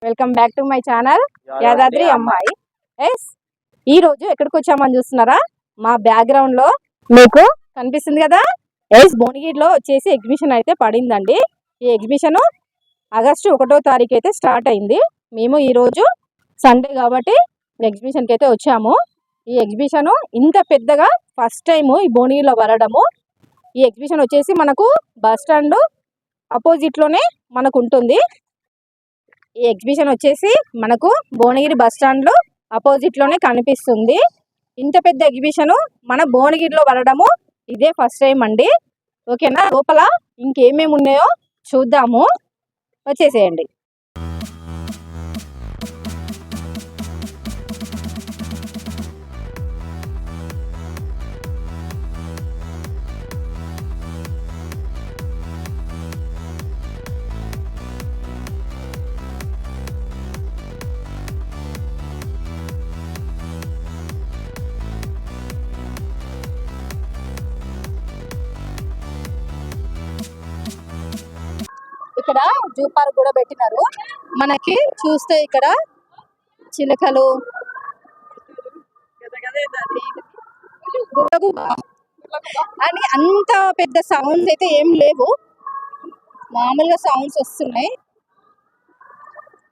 Welcome back to my channel Yadadri అమ్మాయి. Yes ఈ రోజు ఎక్కడికి వచ్చామని చూస్తున్నారా? మా బ్యాక్గ్రౌండ్ లో మీకు కనిపిస్తుంది కదా, ఎస్ భువనగిరిలో వచ్చేసి ఎగ్జిబిషన్ అయితే పడిందండి. ఈ ఎగ్జిబిషన్ ఆగస్టు 1వ తారీఖు అయితే స్టార్ట్ అయింది. మేము ఈ రోజు సండే కాబట్టి ఎగ్జిబిషన్కి అయితే వచ్చాము. ఈ ఎగ్జిబిషన్ ఇంత పెద్దగా ఫస్ట్ టైం ఈ భువనగిరిలో పడడము. ఈ ఎగ్జిబిషన్ వచ్చేసి మనకు బస్ స్టాండ్ అపోజిట్ లోనే మనకు ఉంటుంది. ఈ ఎగ్జిబిషన్ వచ్చేసి మనకు భువనగిరి బస్ స్టాండ్ లో అపోజిట్ లోనే కనిపిస్తుంది. ఇంత పెద్ద ఎగ్జిబిషన్ మన భువనగిరిలో పడడము ఇదే ఫస్ట్ టైం అండి. ఓకేనా, లోపల ఇంకేమేమి ఉన్నాయో చూద్దాము, వచ్చేసేయండి. ఇక్కడ జూ పార్క్ కూడా పెట్టినారు. మనకి చూస్తే ఇక్కడ చిలకలు అని అంత పెద్ద సౌండ్స్ అయితే ఏం లేవు, మామూలుగా సౌండ్స్ వస్తున్నాయి.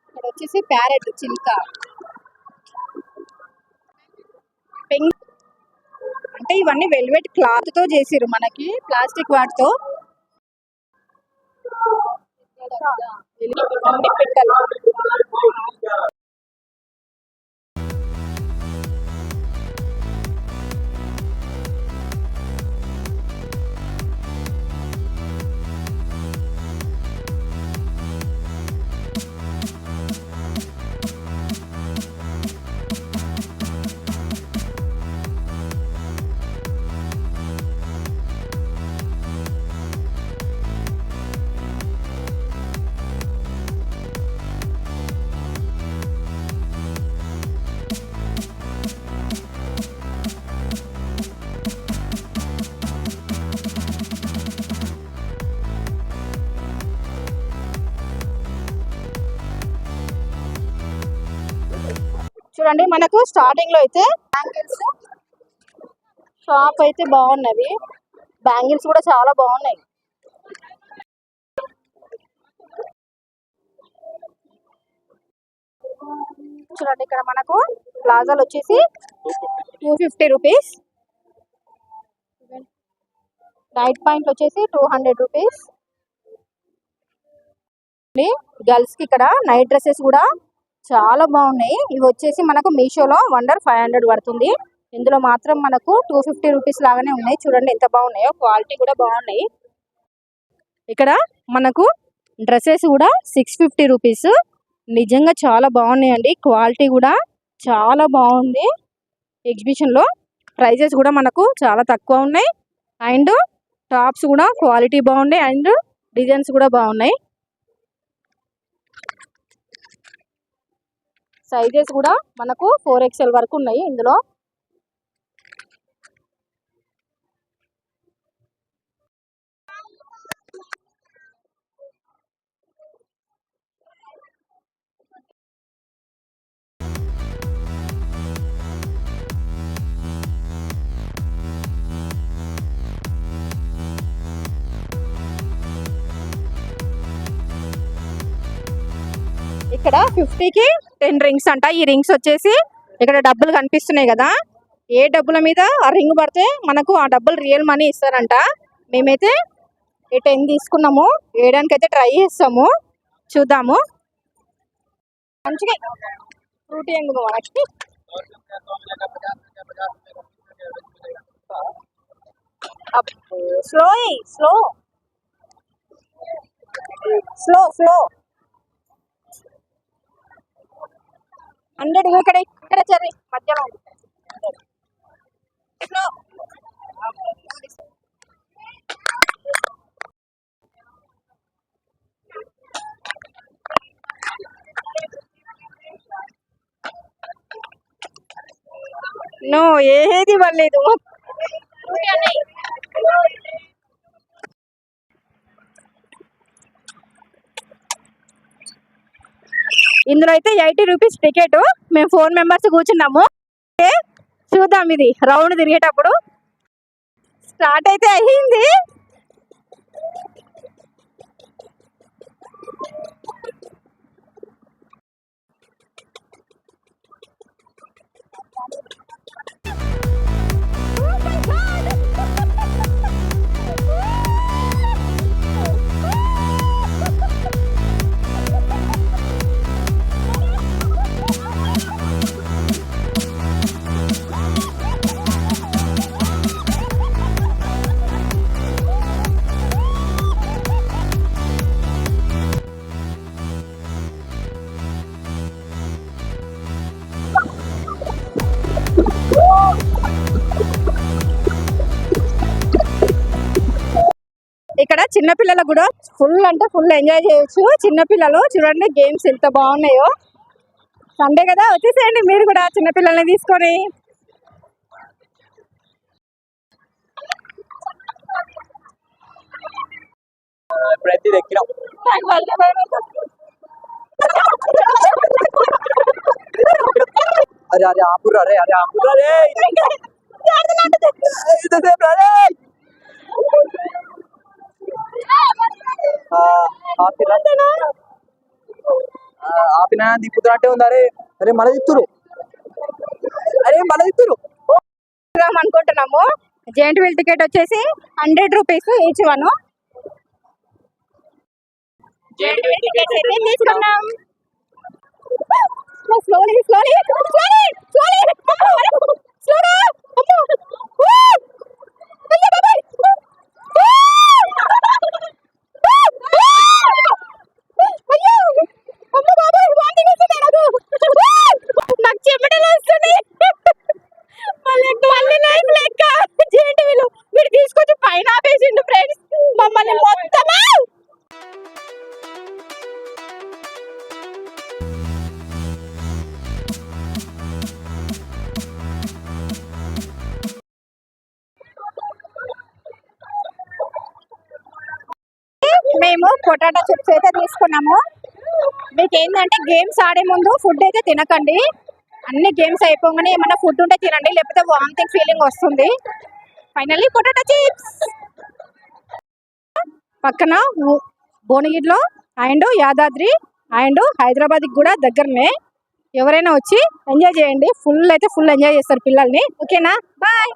ఇక్కడ వచ్చేసి ప్యారెట్, చిలుక, అంటే ఇవన్నీ వెల్వెట్ క్లాత్ తో చేసిరు, మనకి ప్లాస్టిక్ వాటితో. పెట్టాలి చూడండి. మనకు స్టార్టింగ్ లో అయితే బ్యాంగిల్స్ షాప్ అయితే బాగున్నది. బ్యాంగిల్స్ కూడా చాలా బాగున్నాయి. చూడండి, ఇక్కడ మనకు ప్లాజాలు వచ్చేసి 250 రూపీస్, నైట్ పాయింట్ వచ్చేసి 200 రూపీస్. గర్ల్స్ కి ఇక్కడ నైట్ డ్రెస్సెస్ కూడా చాలా బాగున్నాయి. ఇవి వచ్చేసి మనకు మీషోలో వండర్ 500 పడుతుంది. ఇందులో మాత్రం మనకు 250 రూపీస్ లాగానే ఉన్నాయి. చూడండి ఎంత బాగున్నాయో, క్వాలిటీ కూడా బాగున్నాయి. ఇక్కడ మనకు డ్రెస్సెస్ కూడా 650 రూపీస్. నిజంగా చాలా బాగున్నాయండి, క్వాలిటీ కూడా చాలా బాగుంది. ఎగ్జిబిషన్ లో ప్రైజెస్ కూడా మనకు చాలా తక్కువ ఉన్నాయి. అండ్ టాప్స్ కూడా క్వాలిటీ బాగున్నాయి, అండ్ డిజైన్స్ కూడా బాగున్నాయి. సైజెస్ కూడా మనకు 4XL వరకు ఉన్నాయి ఇందులో. ఇక్కడ 50కి 10 రింగ్స్ అంట. ఈ రింగ్స్ వచ్చేసి ఇక్కడ డబ్బులు కనిపిస్తున్నాయి కదా, ఏ డబ్బుల మీద ఆ రింగ్ పడితే మనకు ఆ డబ్బులు రియల్ మనీ ఇస్తారంట. మేమైతే ఈ 10 తీసుకున్నాము, వేయడానికి అయితే ట్రై చేస్తాము, చూద్దాము. మంచిగా ఫ్రూటీ ఎందుకు మనకి. స్లో స్లో స్లో స్లో 100 ఇక్కడ చర్రీ మధ్యలో స్లో. నో, ఏది పర్లేదు. ఇందులో అయితే 80 రూపీస్ టికెట్. మేము 4 మెంబర్స్ కూర్చున్నాము. చూద్దాం ఇది రౌండ్ తిరిగేటప్పుడు. స్టార్ట్ అయితే అయ్యింది. ఇక్కడ చిన్నపిల్లలు కూడా ఫుల్ అంటే ఫుల్ ఎంజాయ్ చేయొచ్చు. చిన్నపిల్లలు చూడండి గేమ్స్ ఎంత బాగున్నాయో. సండే కదా వచ్చేసేయండి మీరు కూడా చిన్నపిల్లల్ని తీసుకొని. अरे अरे आपुर अरे अरे आपुर अरे ఆపినా దిప్పుతున్నట్టే ఉంది. అరే అరే మళ్ళీ దిత్తురు, అరే మళ్ళీ దిత్తురు అనుకుంటున్నాము. జెయింట్ వీల్ టికెట్ వచ్చేసి 100 రూపీస్ ఈచ్ వన్. తీసుకున్నాం. స్లోలీ స్లోలీ స్లోలీ స్లోలీ స్లోగా. నాకు చెమటలు వస్తున్నాయి. మళ్ళీ లైఫ్ లెక్క జెయింట్ వీలు వీడు తీసుకొచ్చి పైన ఆపేసిండు ఫ్రెండ్స్ మమ్మల్ని మొత్తమా. మేము పొటాటో చిప్స్ అయితే తీసుకున్నాము. మీకు ఏంటంటే గేమ్స్ ఆడే ముందు ఫుడ్ అయితే తినకండి. అన్ని గేమ్స్ అయిపోగానే ఏమన్నా ఫుడ్ ఉంటే తినండి, లేకపోతే వామిటింగ్ ఫీలింగ్ వస్తుంది. Finally potato chips. పక్కన భువనగిరిలో అండ్ యాదాద్రి అండ్ హైదరాబాద్ కూడా దగ్గరనే. ఎవరైనా వచ్చి ఎంజాయ్ చేయండి. ఫుల్ అయితే ఫుల్ ఎంజాయ్ చేస్తారు పిల్లల్ని. ఓకేనా, బాయ్.